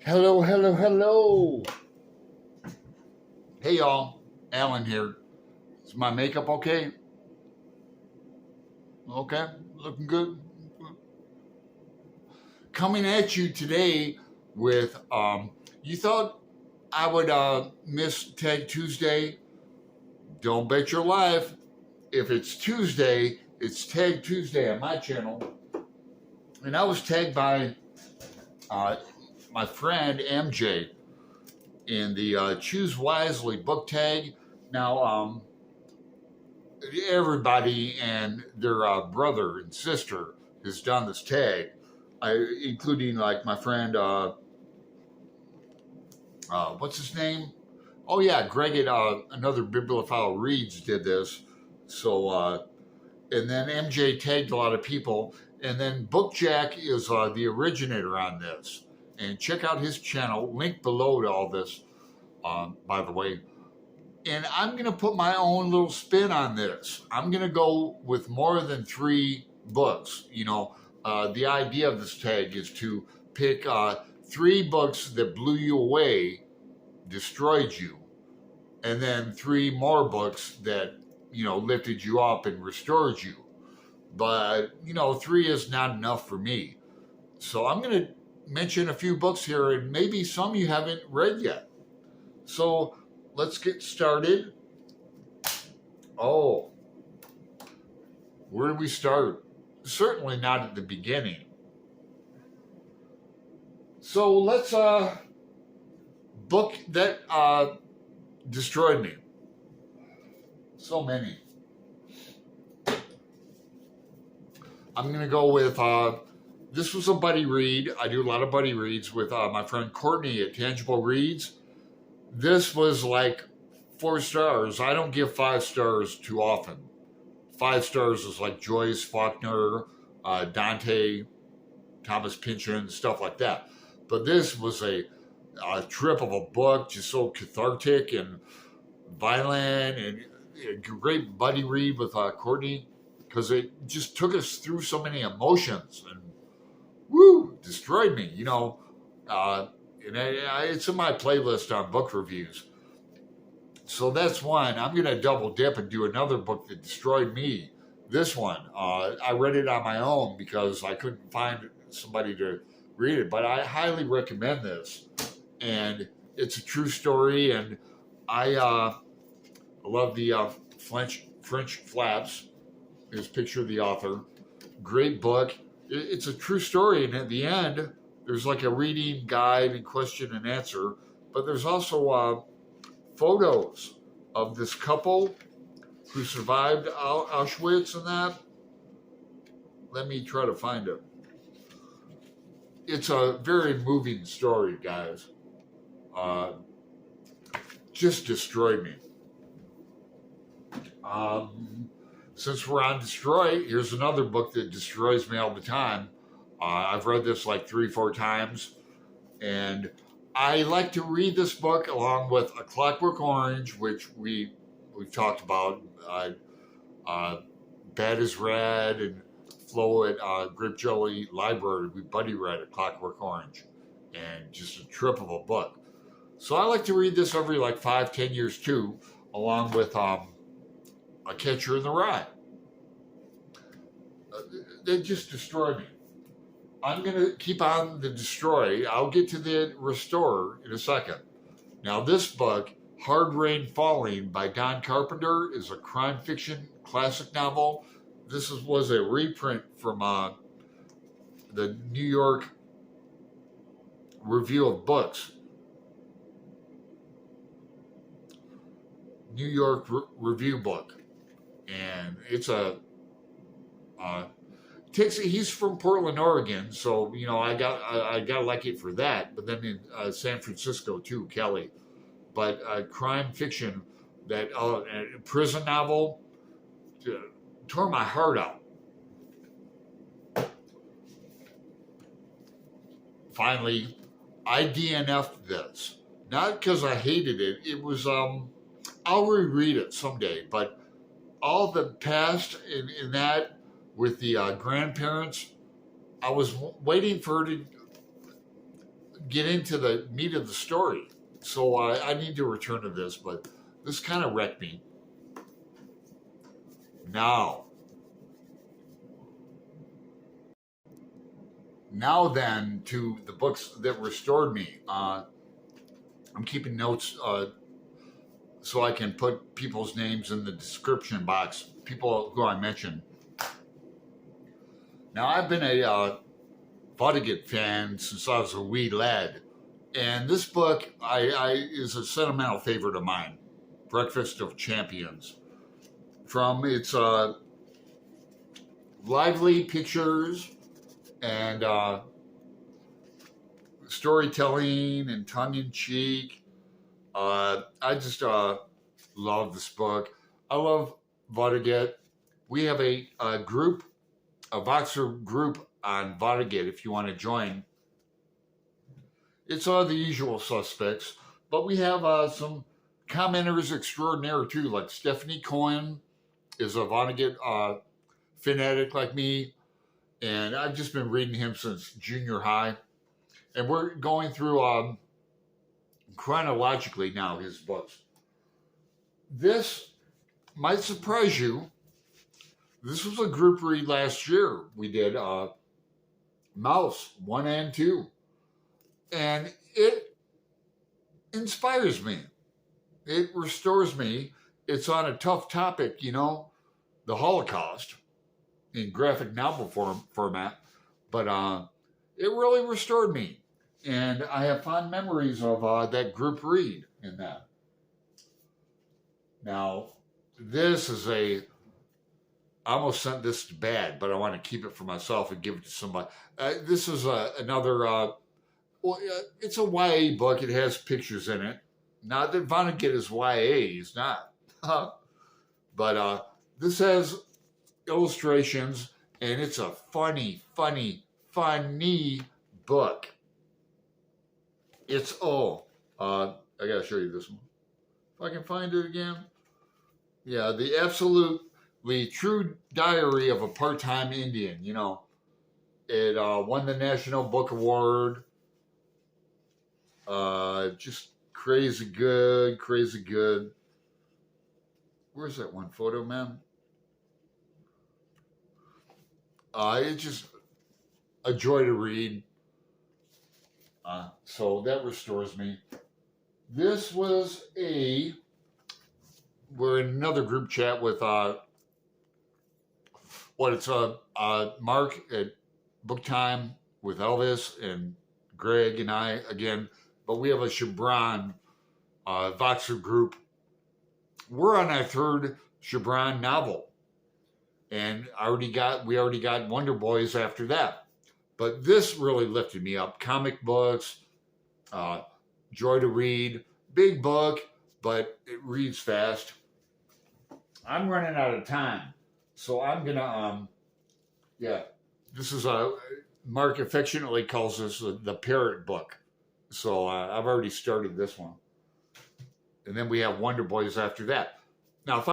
Hello, hello, hello. Hey, y'all. Alan here. Is my makeup okay? Okay. Looking good. Coming at you today with, you thought I would miss Tag Tuesday? Don't bet your life. If it's Tuesday, it's Tag Tuesday on my channel. And I was tagged by uh, my friend MJ in the Choose Wisely book tag. Now, everybody and their brother and sister has done this tag, including like my friend, what's his name? Oh yeah, Greg at Another Bibliophile Reads did this. So, and then MJ tagged a lot of people, and then Bookjack is the originator on this. And check out his channel, link below to all this, by the way. And I'm going to put my own little spin on this. I'm going to go with more than 3 books. The idea of this tag is to pick 3 books that blew you away, destroyed you, and then 3 more books that, lifted you up and restored you. But, 3 is not enough for me. So I'm going to mention a few books here, and maybe some you haven't read yet. So let's get started. Oh, where do we start? Certainly not at the beginning. So let's book that destroyed me. So many. I'm going to go with, this was a buddy read. I do a lot of buddy reads with my friend Courtney at Tangible Reads. This was like 4 stars. I don't give 5 stars too often. 5 stars is like Joyce, Faulkner, Dante, Thomas Pynchon, stuff like that. But this was a trip of a book, just so cathartic and violent, and a great buddy read with Courtney, because it just took us through so many emotions and destroyed me. And it's in my playlist on book reviews. So that's one. I'm going to double dip and do another book that destroyed me. This one, I read it on my own because I couldn't find somebody to read it, but I highly recommend this. And it's a true story, and I love the French flaps. Here's a picture of the author. Great book. It's a true story, and at the end, there's like a reading guide and question and answer, but there's also photos of this couple who survived Auschwitz and that. Let me try to find it. It's a very moving story, guys. Just destroyed me. Since we're on Destroy, here's another book that destroys me all the time. I've read this like 3-4 times, and I like to read this book along with A Clockwork Orange, which we've talked about. Bad is Red, and Flo at Grape Jelly Library, we buddy read A Clockwork Orange, and just a trip of a book. So I like to read this every like 5-10 years too, along with A Catcher in the Rye. They just destroy me. I'm going to keep on the destroy. I'll get to the restore in a second. Now, this book, Hard Rain Falling by Don Carpenter, is a crime fiction classic novel. This was a reprint from the New York Review of Books. New York Review book. And it's he's from Portland, Oregon, so I got like it for that. But then in San Francisco too, Kelly. But crime fiction, that a prison novel, tore my heart out. Finally, I DNF'd this, not because I hated it. It was I'll reread it someday, but all the past in that with the grandparents, I was waiting for her to get into the meat of the story. So I need to return to this, but this kind of wrecked me. Now then, to the books that restored me. I'm keeping notes so I can put people's names in the description box, people who I mentioned. Now, I've been a Vonnegut fan since I was a wee lad. And this book is a sentimental favorite of mine, Breakfast of Champions. From its lively pictures and storytelling and tongue-in-cheek. I just love this book. I love Vonnegut. We have a group, a Voxer group on Vonnegut if you want to join. It's all the usual suspects, but we have some commenters extraordinaire too, like Stephanie Cohen is a Vonnegut fanatic like me, and I've just been reading him since junior high. And we're going through chronologically now his books. This might surprise you. This was a group read last year. We did Mouse 1 and 2. And it inspires me. It restores me. It's on a tough topic, you know, the Holocaust in graphic novel format. But it really restored me. And I have fond memories of that group read in that. Now, this is I almost sent this to bad, but I want to keep it for myself and give it to somebody. This is another, it's a YA book. It has pictures in it. Not that Vonnegut is YA, he's not. But this has illustrations, and it's a funny book. It's, I gotta show you this one. If I can find it again. Yeah, the absolutely true diary of a part-time Indian, you know. It won the National Book Award. Just crazy good. Where's that one photo, man? It's just a joy to read. So that restores me. This was we're in another group chat with Mark at Book Time with Elvis and Greg and I again, but we have a Gibran Voxer group. We're on our third Gibran novel, and we already got Wonder Boys after that. But this really lifted me up. Comic books, joy to read, big book, but it reads fast. I'm running out of time, so I'm gonna, this is Mark affectionately calls this the parrot book. So I've already started this one. And then we have Wonder Boys after that. Now, if